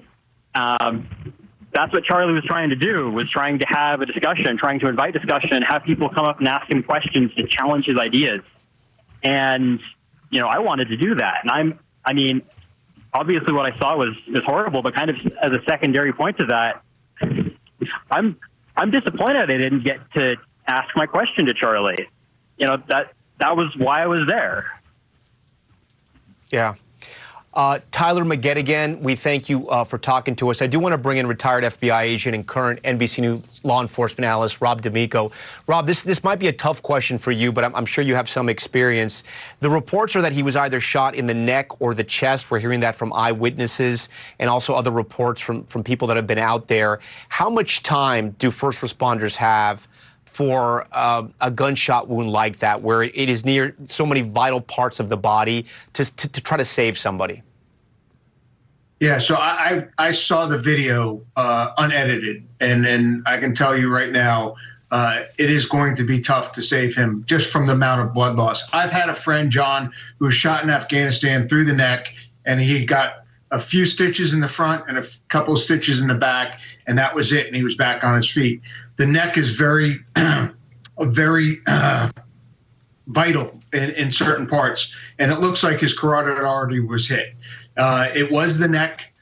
that's what Charlie was trying to do, was trying to have a discussion, trying to invite discussion, have people come up and ask him questions to challenge his ideas. And, I wanted to do that. And I mean, obviously what I saw was horrible, but kind of as a secondary point to that, I'm disappointed I didn't get to ask my question to Charlie. That was why I was there. Yeah. Tyler McGettigan, we thank you for talking to us. I do want to bring in retired FBI agent and current NBC News law enforcement analyst Rob D'Amico. Rob, this might be a tough question for you, but I'm sure you have some experience. The reports are that he was either shot in the neck or the chest. We're hearing that from eyewitnesses and also other reports from people that have been out there. How much time do first responders have for a gunshot wound like that, where it is near so many vital parts of the body to try to save somebody? Yeah, so I saw the video unedited, and I can tell you right now, it is going to be tough to save him just from the amount of blood loss. I've had a friend, John, who was shot in Afghanistan through the neck, and he got a few stitches in the front and a couple of stitches in the back, and that was it, and he was back on his feet. The neck is very, very vital in certain parts, and it looks like his carotid artery was hit. It was the neck.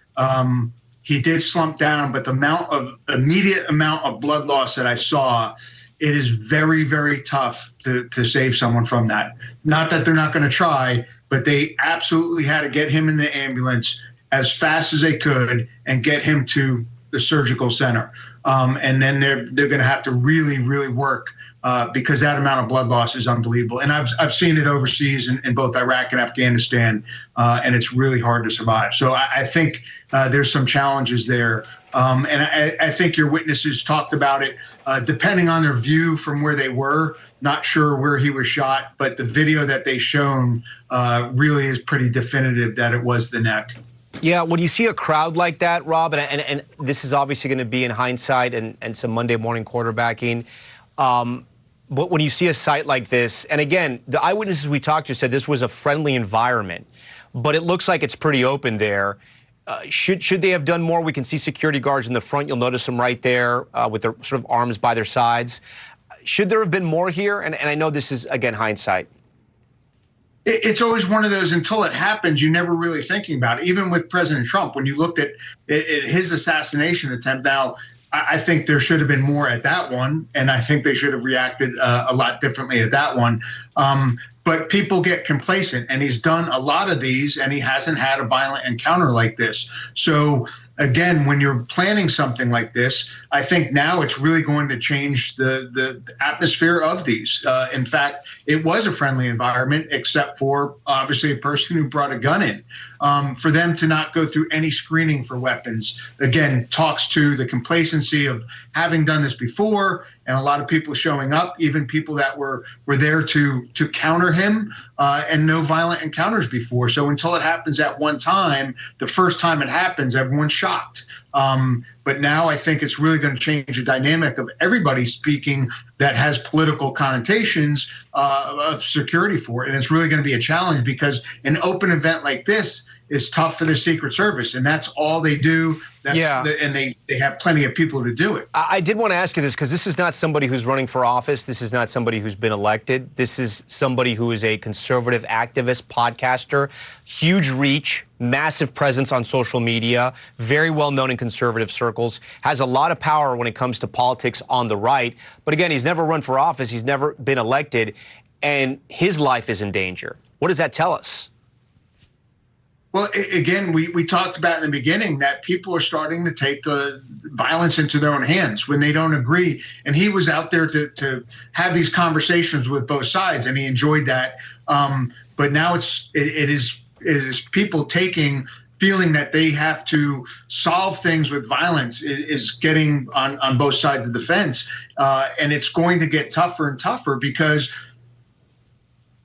He did slump down, but the immediate amount of blood loss that I saw, it is very, very tough to save someone from that. Not that they're not going to try, but they absolutely had to get him in the ambulance as fast as they could and get him to the surgical center. And then they're going to have to really, really work because that amount of blood loss is unbelievable. And I've seen it overseas in both Iraq and Afghanistan, and it's really hard to survive. So I think there's some challenges there. And I think your witnesses talked about it, depending on their view from where they were, not sure where he was shot, but the video that they shown really is pretty definitive that it was the neck. Yeah, when you see a crowd like that, Rob, and this is obviously going to be in hindsight and some Monday morning quarterbacking, but when you see a sight like this, and again, the eyewitnesses we talked to said this was a friendly environment, but it looks like it's pretty open there. Should they have done more? We can see security guards in the front. You'll notice them right there with their sort of arms by their sides. Should there have been more here? And I know this is, again, hindsight. It's always one of those, until it happens, you're never really thinking about it. Even with President Trump, when you looked at his assassination attempt, now I think there should have been more at that one, and I think they should have reacted a lot differently at that one. But people get complacent, and he's done a lot of these, and he hasn't had a violent encounter like this. So again, when you're planning something like this, I think now it's really going to change the atmosphere of these. In fact, it was a friendly environment, except for obviously a person who brought a gun in. For them to not go through any screening for weapons, again, talks to the complacency of having done this before, and a lot of people showing up, even people that were there to counter him, and no violent encounters before. So until it happens at one time, the first time it happens, everyone's shocked. But now I think it's really going to change the dynamic of everybody speaking that has political connotations of security for it. And it's really going to be a challenge, because an open event like this is tough for the Secret Service, and that's all they do. And they have plenty of people to do it. I did want to ask you this, because this is not somebody who's running for office. This is not somebody who's been elected. This is somebody who is a conservative activist, podcaster, huge reach, massive presence on social media, very well known in conservative circles, has a lot of power when it comes to politics on the right. But again, he's never run for office. He's never been elected, and his life is in danger. What does that tell us? Well, again, we talked about in the beginning that people are starting to take the violence into their own hands when they don't agree. And he was out there to have these conversations with both sides, and he enjoyed that. But now it is people feeling that they have to solve things with violence is getting on both sides of the fence. And it's going to get tougher and tougher, because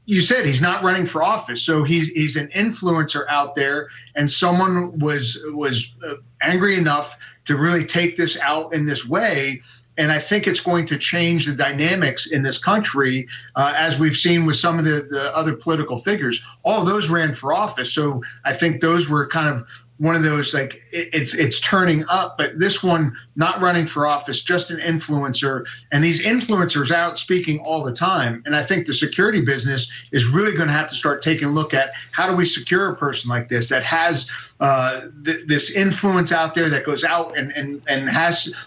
you said he's not running for office, so he's an influencer out there, and someone was angry enough to really take this out in this way. And I think it's going to change the dynamics in this country, as we've seen with some of the other political figures. All of those ran for office, so I think those were kind of one of those, like, it's turning up, but this one not running for office, just an influencer, and these influencers out speaking all the time. And I think the security business is really going to have to start taking a look at how do we secure a person like this that has this influence out there, that goes out and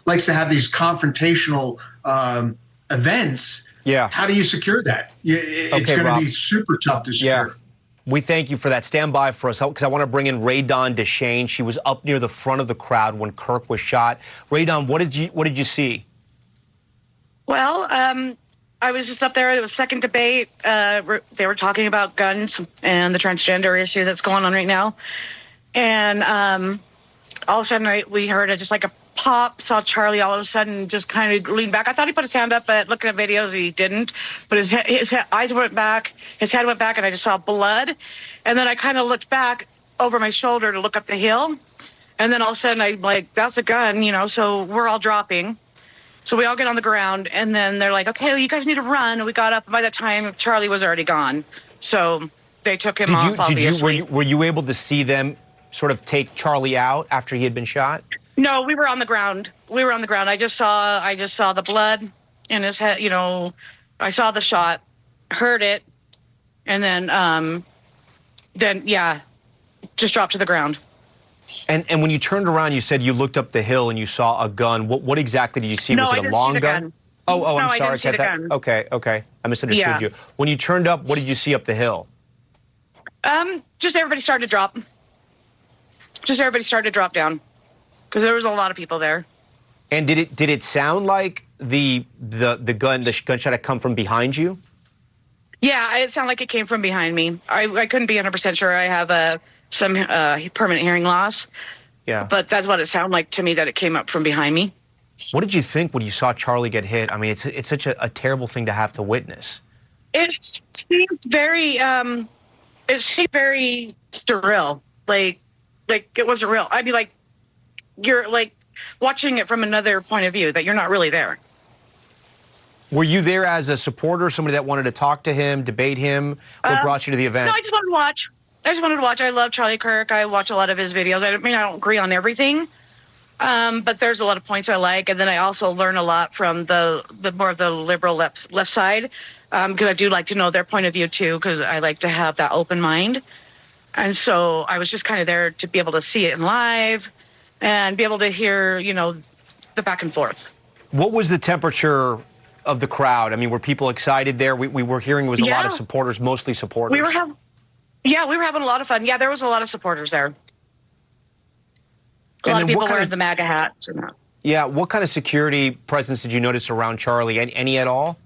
likes to have these confrontational events. Yeah. How do you secure that? It's going to be super tough to secure. Yeah. We thank you for that. Stand by for us, because I want to bring in Ray Dawn Deshane. She was up near the front of the crowd when Kirk was shot. Ray Dawn, what did you see? Well, I was just up there. It was second debate. They were talking about guns and the transgender issue that's going on right now. And all of a sudden, we heard just like a pop. Saw Charlie all of a sudden just kind of lean back. I thought he put his hand up, but looking at videos, he didn't. But his eyes went back, his head went back, and I just saw blood. And then I kind of looked back over my shoulder to look up the hill. And then all of a sudden, I'm like, that's a gun, so we're all dropping. So we all get on the ground, and then they're like, okay, well, you guys need to run. And we got up, and by that time, Charlie was already gone. So they took him off, obviously. Were you able to see them sort of take Charlie out after he had been shot? No, we were on the ground. I just saw the blood in his head. I saw the shot, heard it, and then just dropped to the ground. And when you turned around, you said you looked up the hill and you saw a gun. What exactly did you see? No, Was it I a didn't long see the gun? Oh, No, I'm sorry. I didn't see the gun. Okay. I misunderstood Yeah. you. When you turned up, what did you see up the hill? Just everybody started to drop. Just everybody started to drop down, because there was a lot of people there. And did it sound like the gunshot had come from behind you? Yeah, it sounded like it came from behind me. I couldn't be 100% sure. I have some permanent hearing loss. Yeah. But that's what it sounded like to me, that it came up from behind me. What did you think when you saw Charlie get hit? I mean, it's such a terrible thing to have to witness. It seemed very surreal. Like it wasn't real. I'd be like, you're like watching it from another point of view, that you're not really there. Were you there as a supporter, somebody that wanted to talk to him, debate him? What brought you to the event? No, I just wanted to watch. I love Charlie Kirk. I watch a lot of his videos. I don't agree on everything, but there's a lot of points I like. And then I also learn a lot from the more of the liberal left side, because I do like to know their point of view too, because I like to have that open mind. And so I was just kind of there to be able to see it in live and be able to hear, the back and forth. What was the temperature of the crowd? I mean, were people excited there? We were hearing it was a lot of supporters, mostly supporters. We were having a lot of fun. Yeah, there was a lot of supporters there. A lot of people wearing the MAGA hats. Yeah, what kind of security presence did you notice around Charlie? Any at all?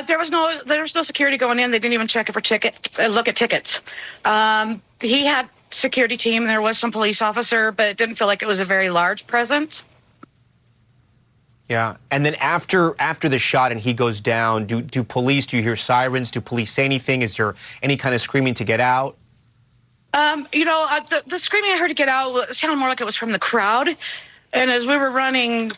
There was no security going in. They didn't even check it for look at tickets. He had security team. There was some police officer, but it didn't feel like it was a very large presence. Yeah, and then after the shot and he goes down, do you hear sirens? Do police say anything? Is there any kind of screaming to get out? The screaming I heard to get out sounded more like it was from the crowd. And as we were running,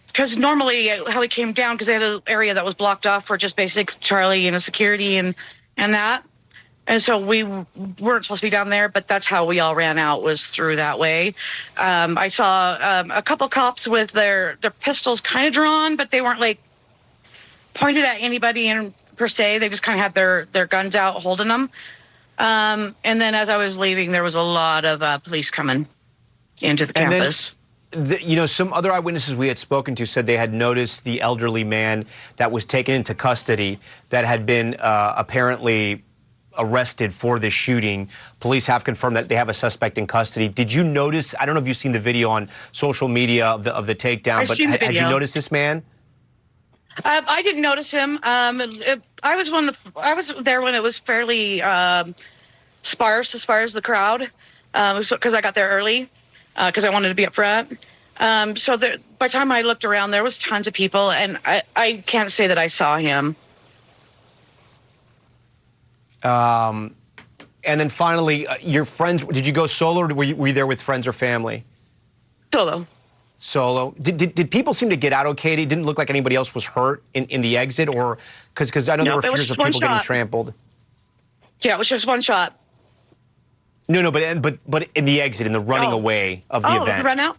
because normally how he came down, because they had an area that was blocked off for just basic Charlie and security and that. And so we weren't supposed to be down there, but that's how we all ran out, was through that way. I saw a couple cops with their pistols kind of drawn, but they weren't like pointed at anybody per se. They just kind of had their guns out holding them. And then as I was leaving, there was a lot of police coming into the campus. Some other eyewitnesses we had spoken to said they had noticed the elderly man that was taken into custody that had been apparently arrested for this shooting. Police have confirmed that they have a suspect in custody. Did you notice, I don't know if you've seen the video on social media of the takedown, but had you noticed this man? I didn't notice him. I was there when it was fairly sparse as far as the crowd, because I got there early, because I wanted to be up front. By the time I looked around, there was tons of people, and I can't say that I saw him. And then finally, your friends, did you go solo, or were you there with friends or family? Solo. Did people seem to get out okay? It didn't look like anybody else was hurt in the exit, or because I know there were fears of people getting trampled. Yeah, it was just one shot. No, but in the exit, in the running away of the event. Oh, run out?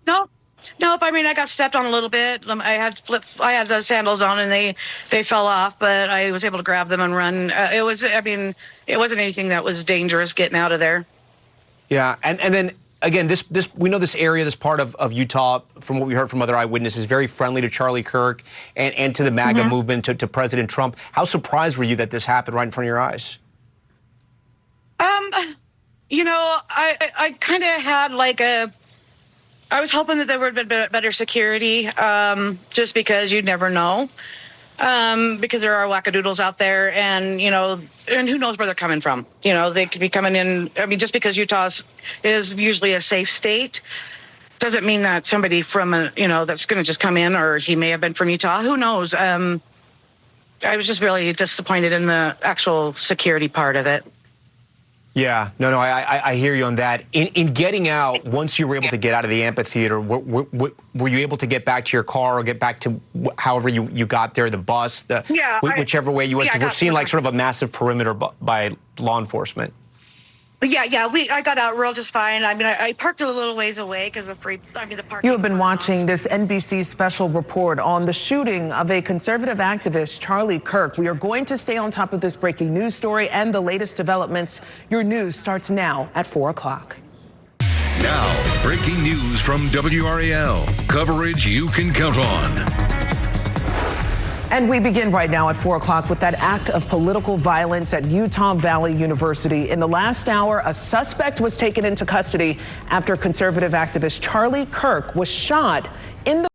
Nope. I mean, I got stepped on a little bit. I had the sandals on, and they fell off, but I was able to grab them and run. It wasn't anything that was dangerous getting out of there. Yeah, and then again, this we know this area, this part of Utah, from what we heard from other eyewitnesses, very friendly to Charlie Kirk and to the MAGA movement, to President Trump. How surprised were you that this happened right in front of your eyes? I kind of had I was hoping that there would have been better security, just because you'd never know, because there are wackadoodles out there, and who knows where they're coming from. They could be coming in. I mean, just because Utah is usually a safe state doesn't mean that somebody from that's going to just come in, or he may have been from Utah. Who knows? I was just really disappointed in the actual security part of it. Yeah, no, I hear you on that. In getting out, once you were able to get out of the amphitheater, were you able to get back to your car or get back to however you got there, the bus, whichever way you was? Because we're seeing sort of a massive perimeter by law enforcement. I got out real just fine. I mean, I parked a little ways away because of the parking. You have been watching this NBC Special Report on the shooting of a conservative activist, Charlie Kirk. We are going to stay on top of this breaking news story and the latest developments. Your news starts now at 4 o'clock. Now, breaking news from WRAL. Coverage you can count on. And we begin right now at 4 o'clock with that act of political violence at Utah Valley University. In the last hour, a suspect was taken into custody after conservative activist Charlie Kirk was shot in the